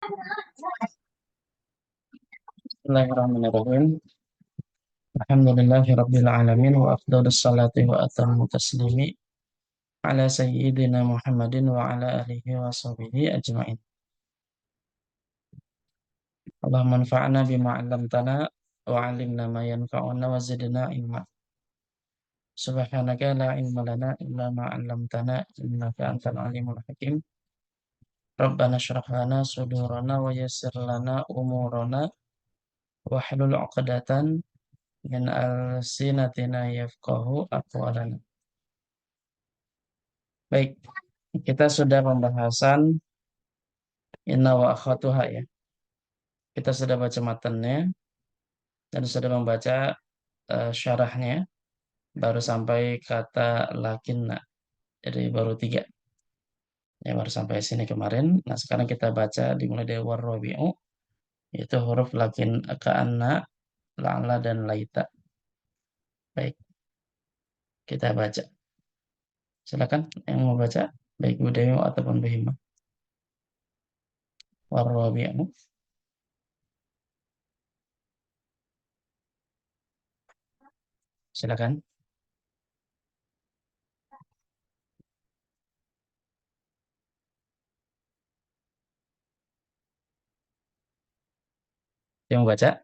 Bismillahirrahmanirrahim. Alhamdulillahi rabbil alamin wa afdhalus salati wa atammu taslimi ala sayyidina Muhammadin wa ala alihi wa sahbihi ajma'in. Allahumma anfa'na bima 'allamtana wa 'allimna ma yanfa'una wa zidna ilma. Subhanaka la ilma lana illa ma 'allamtana innaka antal alimul hakim. Rabbana shrah lana sudurana wa yassir lana umurana wa hlul 'uqdatan min alsinatina yafqahu aqwalana. Baik, kita sudah pembahasan inna wa akhwatuha ya. Kita sudah baca matanya dan sudah membaca syarahnya, baru sampai kata lakinna. Jadi baru 3. Ya, baru sampai sini kemarin. Nah, sekarang kita baca dimulai dari warrabi'u, yaitu huruf lakin, ka'anna, la'la dan laita. Baik, kita baca. Silakan yang mau baca, baik Bu Dewi ataupun Bu Hima. Warrabi'u. Silakan. Yang mau baca?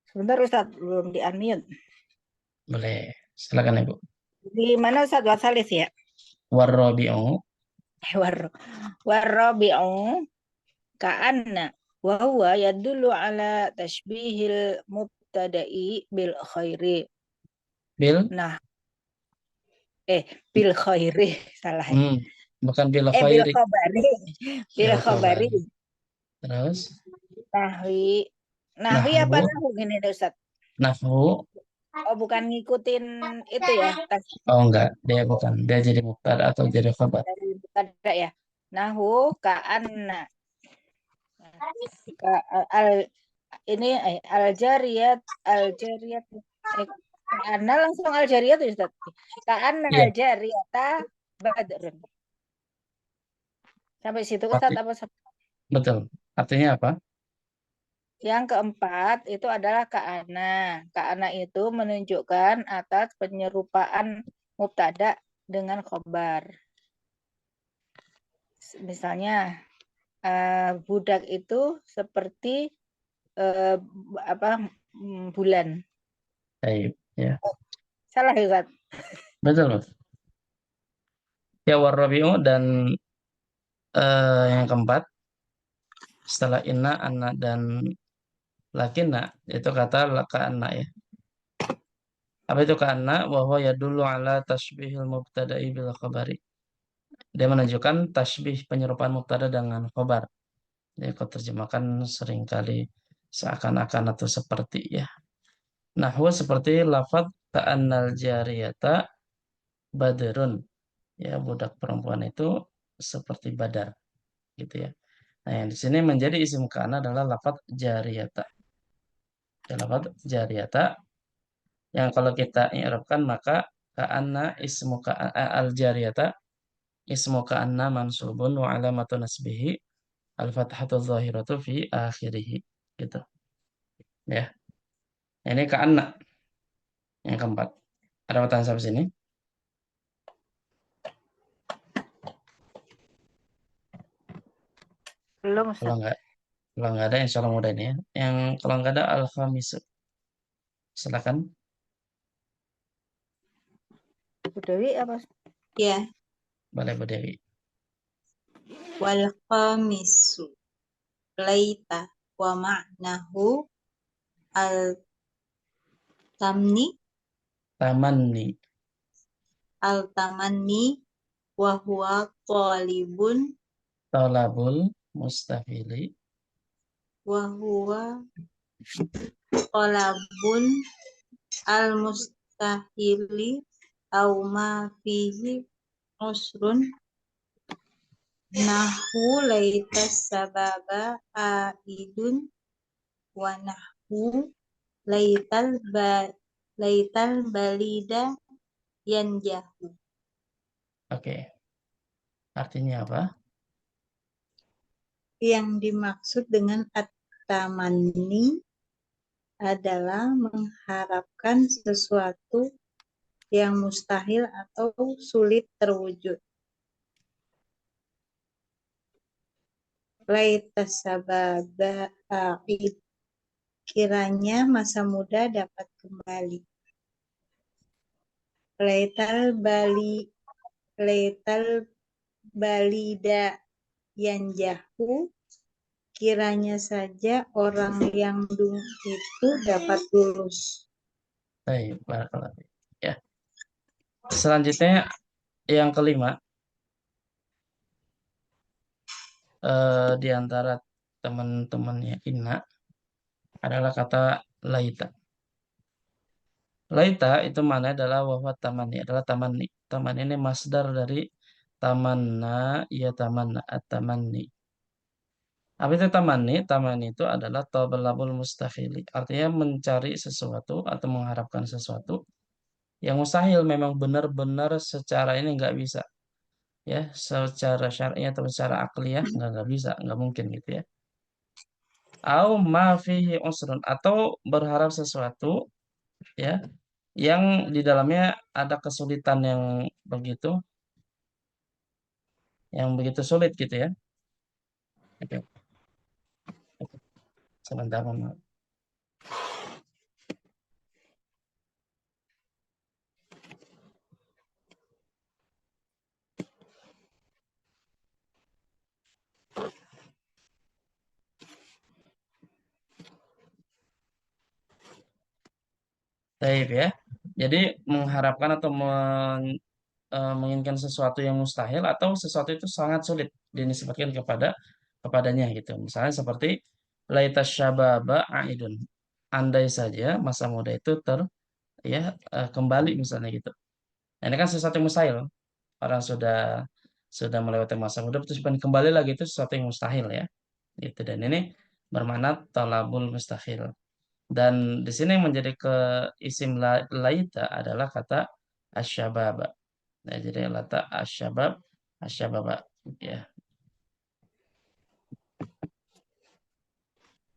Sebentar Ustaz, belum di-unmute. Boleh. Silakan Ibu. Di mana Ustaz Wasalis ya? Warrabi'u. Warrabi'u ka'anna wa huwa yadullu ala tashbihil mubtada'i bil khairi. Bil? Nah, bil khairi salah. Bukan bil Bil khairi. khabari. Bil khabari. Terus? Nahwi. Nahwi apa nahwu gini Ustaz? Nahwu. Oh, bukan ngikutin itu ya? Oh enggak, dia bukan. Dia jadi mubtada atau jadi khabar. Dari mubtada ya. Nahwu ka'anna. Ini al-jariyat Ka'anna langsung al-jariyat Ustaz. Ka'anna Iya. al-jariyata badrun. Sampai situ Ustaz apa? Betul. Artinya apa? Yang keempat itu adalah ka'anna. Ka'anna itu menunjukkan atas penyerupaan mubtada dengan khobar. Misalnya budak itu seperti bulan. Baik, ya. Salah ya Ustaz? Betul. Ya warrabi'u dan yang keempat setelah inna, anna dan lakinna itu kata ka'anna ya. Apa itu ka'anna? Wa huwa yadullu ala tashbihil mubtada'i bil khabari. Dia menunjukkan tasbih penyerupaan mubtada dengan khobar. Jadi kalau terjemahkan seringkali seakan-akan atau seperti ya. Nahwu seperti lafadz ka'annal jariyata badrun. Ya, budak perempuan itu seperti badar gitu ya. Nah, yang di sini menjadi isim kana adalah lafadz jariyata. Ya, lafadz jariyata yang kalau kita i'rabkan maka ka'anna ismu al jariyata ismu ka'anna mansubun wa alamatu nasbihi al-fathatu dhahiratu fi akhirih gitu. Ya. Ini ka'anna yang keempat. Ada pertanyaan sampai sini? Belum Ustaz. Kalau nggak ada insya Allah mudah ini ya. Yang kalau nggak ada al-khamisu. Silakan. Bu Dewi apa? Ya, Boleh Bu Dewi. wal khamisu laita wa ma'nahu al Tamanni. al tamanni wa huwa talibun Talabul mustafili. wa huwa talabun al mustahili au ma fihi usrun nahu laitas sababa aidun wa nahu laital balida yanjahu. Oke. Artinya apa? Yang dimaksud dengan at-tamanni adalah mengharapkan sesuatu yang mustahil atau sulit terwujud. Laitas sababa a'id, kiranya masa muda dapat kembali. Laital balida yanjahu, kiranya saja orang yang dulu itu dapat lulus. Baik, barakallahu fiik. Ya. Selanjutnya yang kelima, di antara teman-temannya Inna adalah kata laita. Laita itu mana adalah wahwa tamani, adalah tamani. Taman ini masdar dari tamanna, ya tamanna, at-tamanni. Apa itu tamani? Tamani itu adalah talabul mustahili. Artinya mencari sesuatu atau mengharapkan sesuatu yang mustahil, memang benar-benar secara ini nggak bisa. Ya, secara syar'i atau secara akliyah nggak bisa, nggak mungkin gitu ya. Au ma fihi usrun, atau berharap sesuatu ya yang di dalamnya ada kesulitan yang begitu sulit gitu ya. Oke, sebentar Mama. Baik ya. Jadi mengharapkan atau menginginkan sesuatu yang mustahil atau sesuatu itu sangat sulit dinisbatkan kepadanya gitu. Misalnya seperti laitas syababa aidun. Andai saja masa muda itu kembali misalnya gitu. Nah, ini kan sesuatu yang mustahil. Orang sudah melewati masa muda terus pengen kembali lagi, itu sesuatu yang mustahil ya. Gitu, dan ini bermakna talabul mustahil. Dan di sini yang menjadi isim laita adalah kata asyababa. Nah, jadi lata asyababa ya.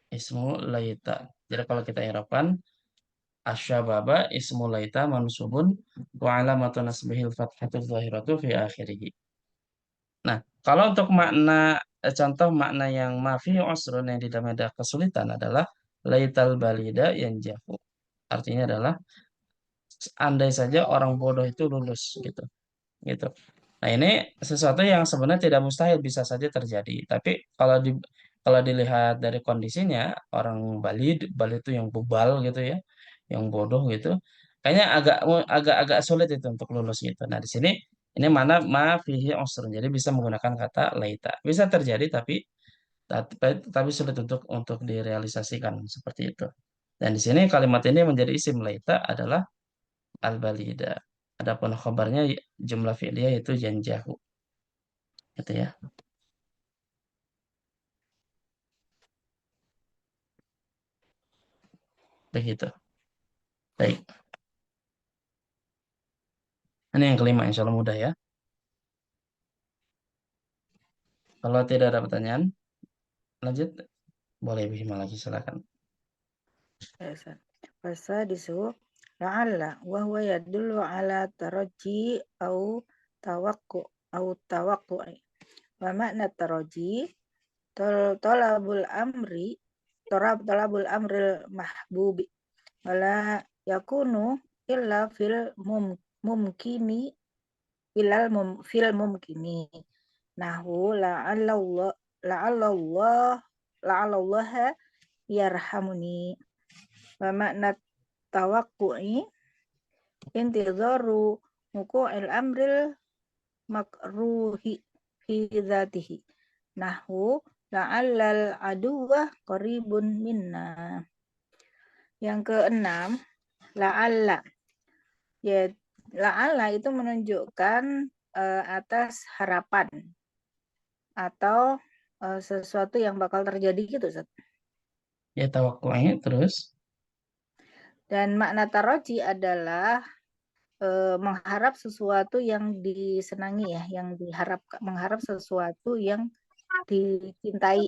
Ismu laita. Jadi kalau kita i'rabkan asyababa ismu laita mansubun wa alamatu nasbihil fathatu zahiratu fi akhirih. Nah, kalau untuk contoh makna yang mafi usrun yang di dalamnya ada kesulitan adalah laital balida yang jahu. Artinya adalah andai saja orang bodoh itu lulus gitu. Gitu. Nah, ini sesuatu yang sebenarnya tidak mustahil, bisa saja terjadi. Tapi kalau dilihat dari kondisinya, orang Bali itu yang bebal gitu ya, yang bodoh gitu, kayaknya agak sulit itu untuk lulus gitu. Nah, di sini ini mana ma fihi usrun. Jadi bisa menggunakan kata laita. Bisa terjadi tapi sulit untuk direalisasikan seperti itu. Dan di sini kalimat ini menjadi isim laita adalah al-balida. Adapun khabarnya jumlah fi'liyah itu janjahu. Gitu ya. Begitu. Baik. Ini yang kelima, insya Allah mudah ya. Kalau tidak ada pertanyaan, lanjut. Boleh Bima lagi, silakan. Fasa disuruh la'alla wa huwa yadullu ala taraji au tawakku'i. Wa makna taraji talabul amril mahbubi wala yakunu illa mumkini fil mumkini. Nahu la'allallah yarhamuni. Wa makna tawakku'i intizaru muku'il amril makruhi fi dzatihi. Nahu la'allal aduwa qaribun minna. Yang keenam, la'alla. Ya, la'alla itu menunjukkan atas harapan atau sesuatu yang bakal terjadi gitu, Ustaz. Ya, tawakku'nya terus. Dan makna taroji adalah mengharap sesuatu yang disenangi ya, yang diharapkan, mengharap sesuatu yang dicintai,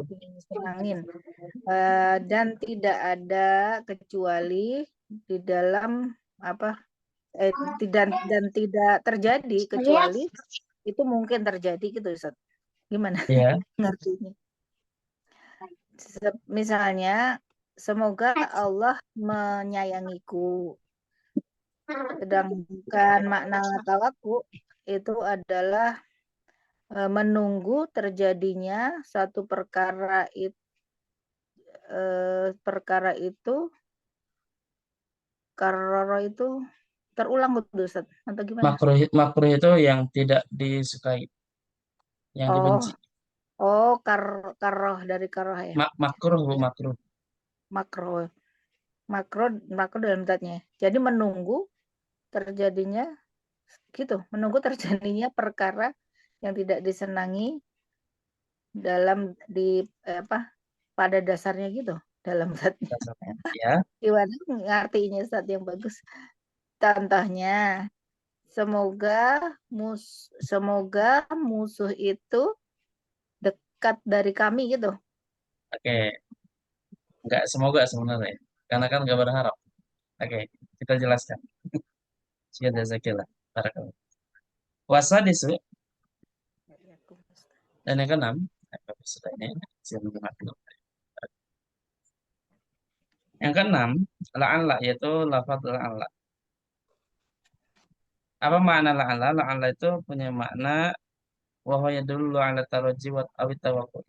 disenangin. Dan tidak ada kecuali di dalam apa dan tidak terjadi kecuali itu mungkin terjadi gitu Ustaz. Gimana Ya, ngertinya? Misalnya semoga Allah menyayangiku. Sedangkan makna tawakkul itu adalah menunggu terjadinya satu perkara itu karena itu terulang gitu Ustaz atau gimana? makruh makruh itu yang tidak disukai, yang Oh, dibenci. karoh dari karoh ya. Makruh Bu, makruh. Makro, makro dalam zatnya. Jadi menunggu terjadinya gitu, menunggu terjadinya perkara yang tidak disenangi dalam pada dasarnya gitu, dalam zatnya. Ya, Gimana ngartinya Ustaz yang bagus? Contohnya, semoga musuh itu dekat dari kami gitu. oke. Nggak semoga sebenarnya, karena kan nggak berharap. Oke, kita jelaskan. Sekian jazakillah. Barakallah. Puasa disu dan yang keenam, apa sudah ini? Yang keenam, la'alla yaitu lafaz la'alla. Apa makna la'alla? La'alla itu punya makna wa huwa yadullu ala taraji wa awit tawakkul.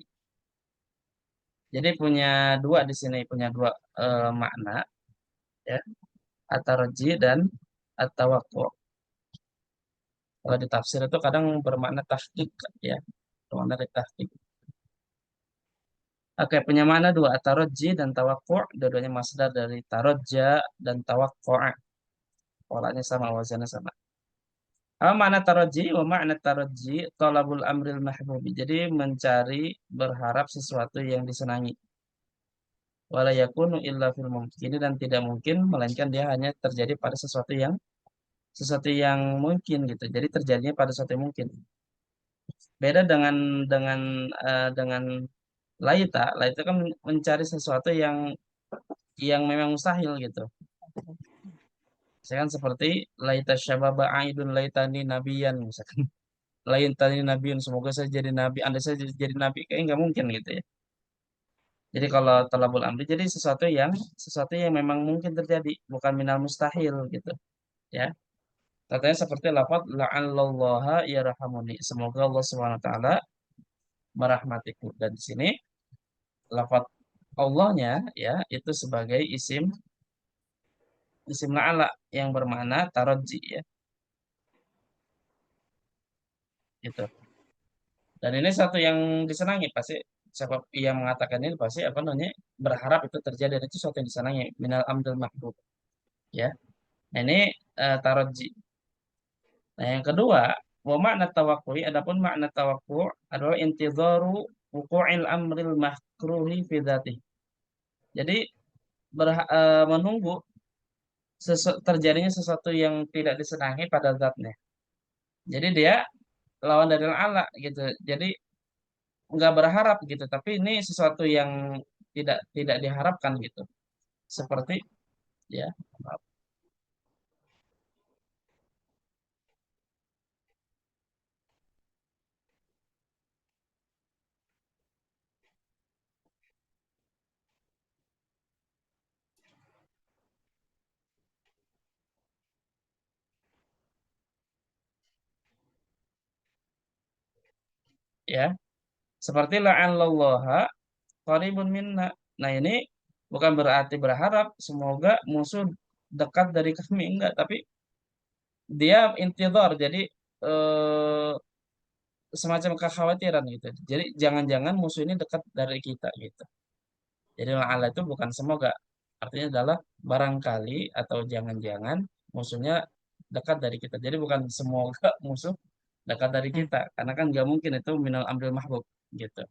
Jadi punya dua di sini, punya dua makna ya, at-taraji dan at-tawakkul. Kalau di tafsir itu kadang bermakna tahqiq ya, bermakna dari tahqiq. Oke, punya makna dua, at-taraji dan tawakkul, dua-duanya masdar dari taraja dan tawakkul. Polanya sama, wazannya sama. Apa makna taraji? Wa makna taraji talabul amril mahbubi. Jadi mencari, berharap sesuatu yang disenangi. Wala yakunu illa fil mumkini, dan tidak mungkin melainkan dia hanya terjadi pada sesuatu yang mungkin gitu. Jadi terjadinya pada sesuatu yang mungkin. Beda dengan laita. Laita kan mencari sesuatu yang memang mustahil gitu. Misalkan seperti laita syababa aidun laitani nabiyan misalkan. Laitani nabiyan, semoga saya jadi nabi. Andai saya jadi nabi, kayaknya nggak mungkin gitu ya. Jadi kalau talabul amri jadi sesuatu yang memang mungkin terjadi, bukan minal mustahil gitu ya. Katanya seperti lafaz la'allallaha yarhamuni. Semoga Allah Subhanahu wa taala merahmatiku. Dan di sini lafaz Allahnya ya itu sebagai isim la'ala yang bermakna taraji ya. Gitu. Dan ini satu yang disenangi pasti, siapa yang mengatakan ini pasti apa namanya berharap itu terjadi, dan itu sesuatu yang disenangi minal amdil mahbub ya. Nah, ini taraji. Nah, yang kedua, wa makna tawakkui, adapun makna tawakku adalah intidharu wuqu'il amril makruhi fi dzatihi. Jadi menunggu terjadinya sesuatu yang tidak disenangi pada zatnya. Jadi dia lawan dari Allah gitu. Jadi nggak berharap gitu, tapi ini sesuatu yang tidak tidak diharapkan gitu. Seperti ya, maaf, ya, seperti la'allallaha qaribun minna. Nah, ini bukan berarti berharap semoga musuh dekat dari kami, enggak, tapi dia intidhar. Jadi eh, semacam kekhawatiran gitu. Jadi jangan-jangan musuh ini dekat dari kita gitu. Jadi Allah itu bukan semoga. Artinya adalah barangkali atau jangan-jangan musuhnya dekat dari kita. Jadi bukan semoga musuh dekat dari kita. Karena kan nggak mungkin itu minal amril mahbub gitu.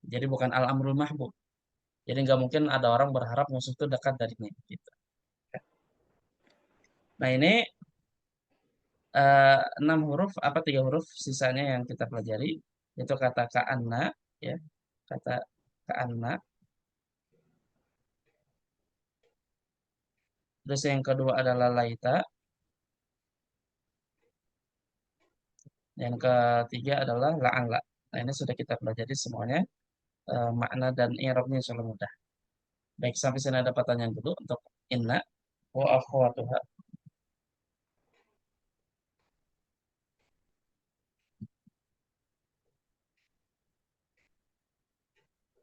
Jadi bukan al amrul mahbub. Jadi nggak mungkin ada orang berharap musuh itu dekat darinya gitu. Nah, ini 6 huruf, apa 3 huruf sisanya yang kita pelajari. Itu kata ka'anna, ya, kata ka'anna. Terus yang kedua adalah laita. Yang ketiga adalah la'alla. Nah, ini sudah kita pelajari semuanya, makna dan i'rabnya insya Allah mudah. Baik, sampai sini ada pertanyaan dulu untuk inna wa akhwatuha.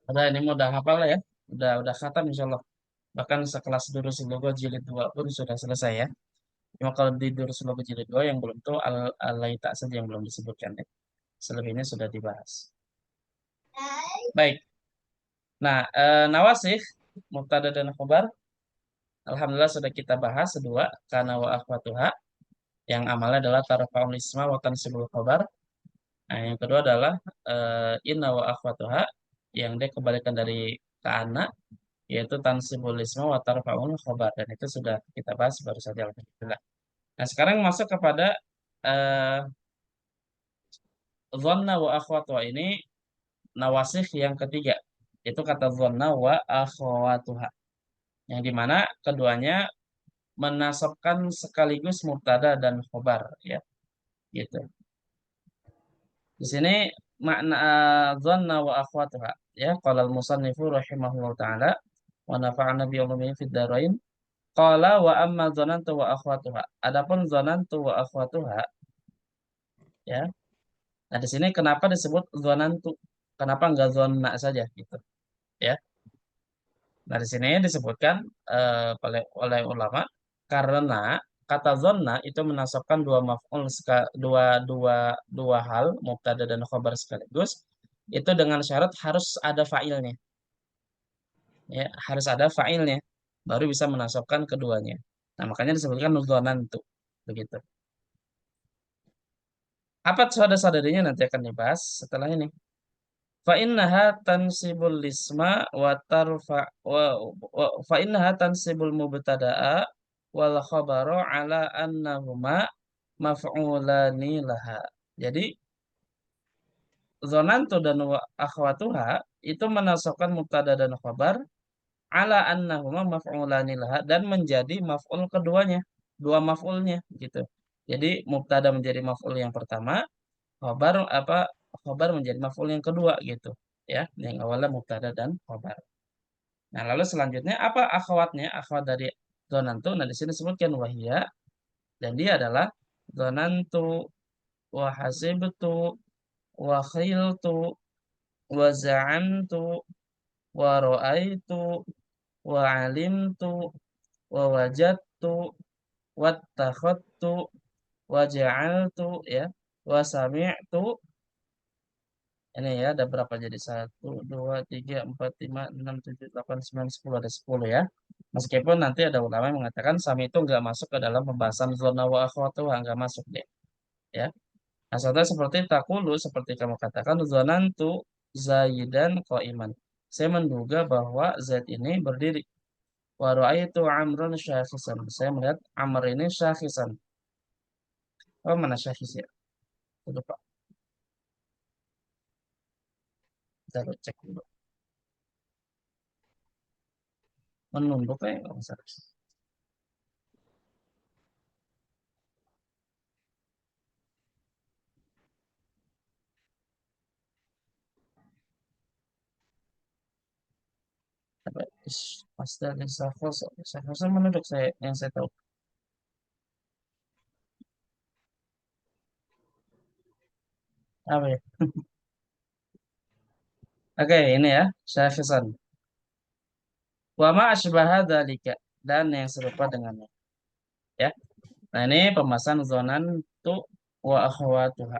Ada ini udah hafal ya, udah khatam insya Allah. Bahkan sekelas Durus Logo jilid 2 pun sudah selesai ya. Cuma kalau di Durus Logo jilid 2 yang belum tuh al-laita saja yang belum disebutkan ya. Selebihnya sudah dibahas. Baik. Nah, nawasih, mubtada dan khobar, alhamdulillah sudah kita bahas dua, kana wa akhwatuha. Yang amalnya adalah tarfa'ul isma wa tansibul khobar. Nah, yang kedua adalah inna wa akhwatuha, yang dia kebalikan dari kana, yaitu tansibul isma wa tarfa'ul khobar. Dan itu sudah kita bahas baru saja, alhamdulillah. Nah, sekarang masuk kepada eh dhanna wa akhwatuha ini nawasih yang ketiga. Itu kata dhanna wa akhwatuha. Yang dimana keduanya menasabkan sekaligus mubtada dan khobar ya gitu. Di sini makna dhanna wa akhwatuha ya qala al-musannifu rahimahullah taala wa nafa'ana bi ulumihi fid dharain qala wa amma dhanantu wa akhwatuha. Adapun dhanantu wa akhwatuha ya. Nah, di sini kenapa disebut dhanantu? Kenapa enggak dhanna saja gitu ya. Nah, di sini disebutkan oleh ulama karena kata zonna itu menasabkan dua maf'ul dua hal mubtada dan khobar sekaligus itu dengan syarat harus ada fa'ilnya ya harus ada fa'ilnya baru bisa menasabkan keduanya. Nah, makanya disebutkan dzonantu begitu. Apa saudara-saudarinya nanti akan dibahas setelah ini. Fa innaha tansibul lisma wa tarfa fa innaha tansibul mubtada'a wal khabaru ala annahuma maf'ulani laha. Jadi zonantu dan akhwatuha itu menasabkan mubtada dan khabar ala annahuma maf'ulani laha dan menjadi maf'ul keduanya, dua maf'ulnya gitu. Jadi mubtada menjadi maf'ul yang pertama, khabar menjadi maf'ul yang kedua gitu ya, yang awalnya mubtada dan khabar. Nah, lalu selanjutnya apa akhwatnya? Akhwat dari dzanantu. Nah, di sini disebutkan wahia dan dia adalah dzanantu wa hasibtu wa khiltu wa za'amtu wa ra'aitu wa alimtu wa wajadtu wattakhadtu wa ja'altu ya wa sami'tu. Ini ya, ada berapa jadi? 1, 2, 3, 4, 5, 6, 7, 8, 9, 10. Ada 10 ya. Meskipun nanti ada ulama yang mengatakan sami itu nggak masuk ke dalam pembahasan zona wa akhwatuha, nggak masuk deh. Ya. Asalnya seperti takulu, seperti kamu katakan, zonantu Zaidan qa'iman. Saya menduga bahwa Zaid ini berdiri. Wa ra'aitu Amrun syakhisan. Saya melihat Amr ini syakhisan. Oh, mana syakhis ya? Lupa. Kita cek dulu. Menunduk ya, nggak masalah. Apa? Pasta dan Safoso menunduk saya yang saya tahu. Apa ya? Oke, ini ya, syakhisan. Wa ma asbaha dzalika dan yang serupa dengannya. Ya. Nah, ini pembahasan zonan tu wa akhwatuha.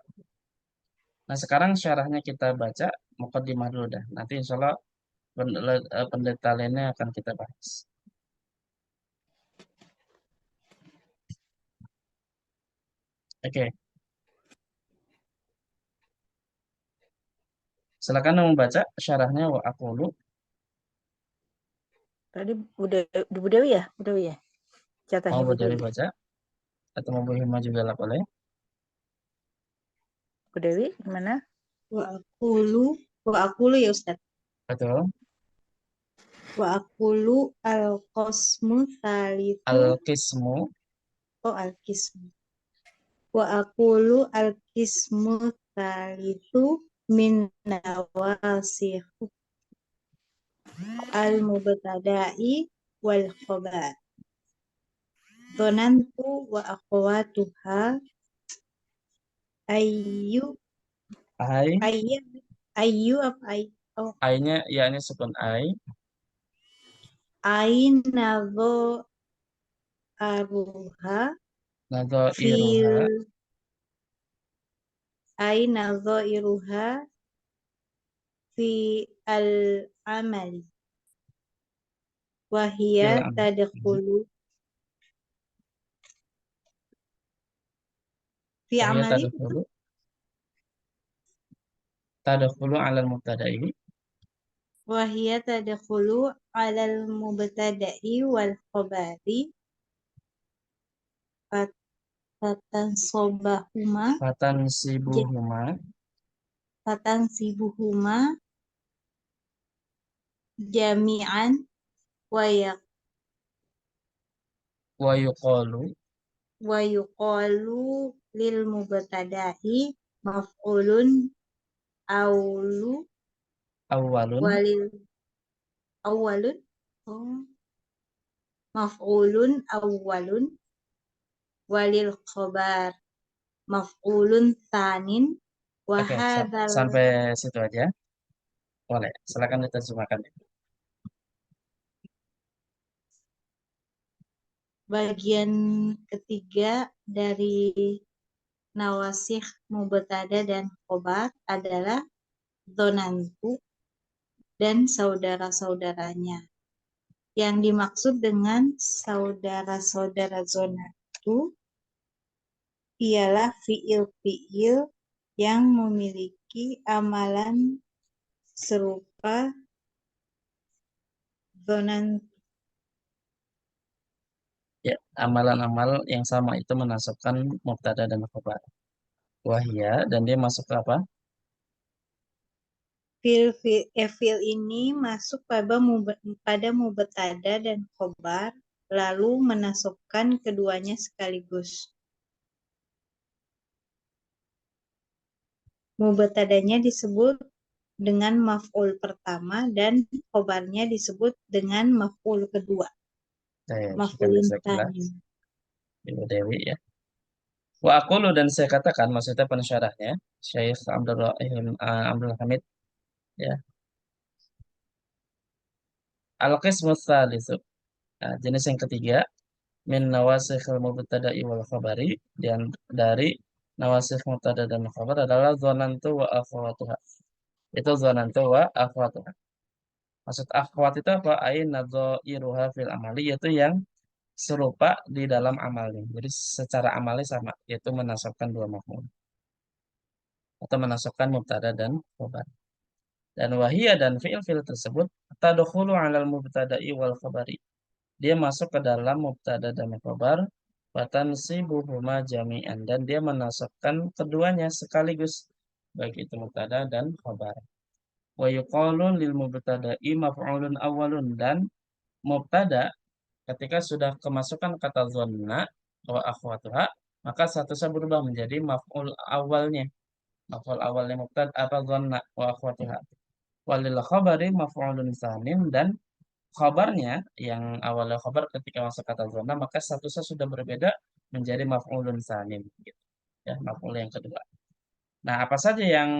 Nah, sekarang syarahnya kita baca muqaddimah dulu dah. Nanti insya Allah pendetailannya akan kita bahas. Oke. Silakan membaca syarahnya wa aqulu. Tadi Bu Dewi ya? Bu Dewi ya? Catah Mau Ibu Dewi Dewi. baca atau mau Bu Hima juga lah boleh. Bu Dewi gimana? wa aqulu ya Ustaz. Betul. Wa aqulu al-qasmu tsalitsu Al-qismu. al-qismu. Wa aqulu al-qismu tsalitsu min nawasikh al-mubtada'i wal khabar. Dhanantu wa akhwatuha ayyu Ai. ayyu ayyu apa ay oh Ai-nya yakni sukun ai. aina dho aruha Nadhairuha. fil aina dho iruha fi al amali wahia Fil am. tadkhulu fi Wahia amali itu tadkhulu 'alal mubtada'i. wahia tadkhulu alal mubtada'i wal khabari fatan sobahuma Fatansibuhuma fatan sibuhuma jami'an wa wa yuqalu yuqalu lil mubtada'i maf'ulun awlu awwalun. walil awwalun oh maf'ulun awwalun walil khabar maf'ulun tsanin wa Oke, hadzal sampai situ aja. Boleh, silakan diterjemahkan. bagian ketiga dari nawasikh mubtada dan khobar adalah dzonantu dan saudara-saudaranya. Yang dimaksud dengan saudara-saudara dzonantu ialah fiil-fiil yang memiliki amalan serupa dzonantu. Ya, amalan-amal yang sama itu menasabkan mubtada dan khabar. Wahia, dan dia masuk ke apa? Fiil ini masuk pada mubtada dan khobar, lalu menasabkan keduanya sekaligus. Mubtadanya disebut dengan maf'ul pertama dan khobarnya disebut dengan maf'ul kedua. Saya Maf'ulun jelas, tsani. Ibu Dewi ya. Wa aqulu, dan saya katakan, maksudnya pensyarahnya Syekh Abdul Hamid ya. Al-qismu tsalitsu. Nah, jenis yang ketiga min nawasikhil mubtada'i wal khabari, dan dari nawasikh mubtada dan khabar adalah dzanantu wa akhwatuha. Itu dzanantu wa akhwatuha. Maksud akhwat itu apa? Ain nadzairuha fil amali, yaitu yang serupa di dalam amalnya. Jadi secara amalnya sama, yaitu menasabkan dua maf'ul atau menasabkan mubtada dan khabar. Dan wahia, dan fi'il-fi'il tersebut tadkhulu 'alal mubtada'i wal khabari. Dia masuk ke dalam mubtada dan khabar, fatansibuhuma jami'an, dan dia menasabkan keduanya sekaligus, baik itu mubtada dan khabar. Wa yuqalu lil mubtada'i maf'ulun awwalun, dan mubtada ketika sudah kemasukan kata zonna wa akhwatuha, maka statusnya berubah menjadi maf'ul awalnya. Maf'ul awalnya mubtada apa zonna wa akhwatuha. Walil khabari maf'ulun tsanin, dan khabarnya yang awalnya khabar ketika masuk kata zona maka statusnya sudah berbeda menjadi maf'ulun tsanin gitu. Ya, maf'ul yang kedua. Nah, apa saja yang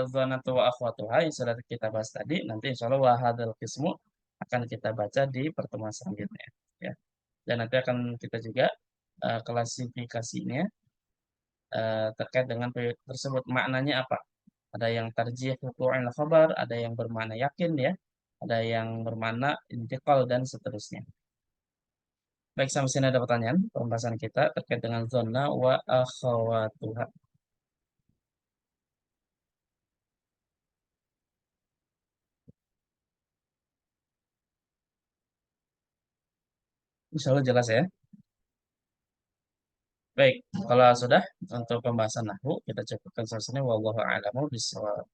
dzanatu wa akhwatuha yang sudah kita bahas tadi, nanti insyaallah wa hadzal qismu akan kita baca di pertemuan selanjutnya ya. Dan nanti akan kita juga klasifikasinya terkait dengan periode tersebut, maknanya apa. Ada yang tarjih wuqu'il khabar, ada yang bermakna yakin ya, ada yang bermakna intiqal dan seterusnya. Baik, sampai sini ada pertanyaan pembahasan kita terkait dengan zona wa akhawatuha. Insya Allah jelas ya. Baik, kalau sudah untuk pembahasan nahwu kita cukupkan sampai sini. Wallahu a'lamu bishawab.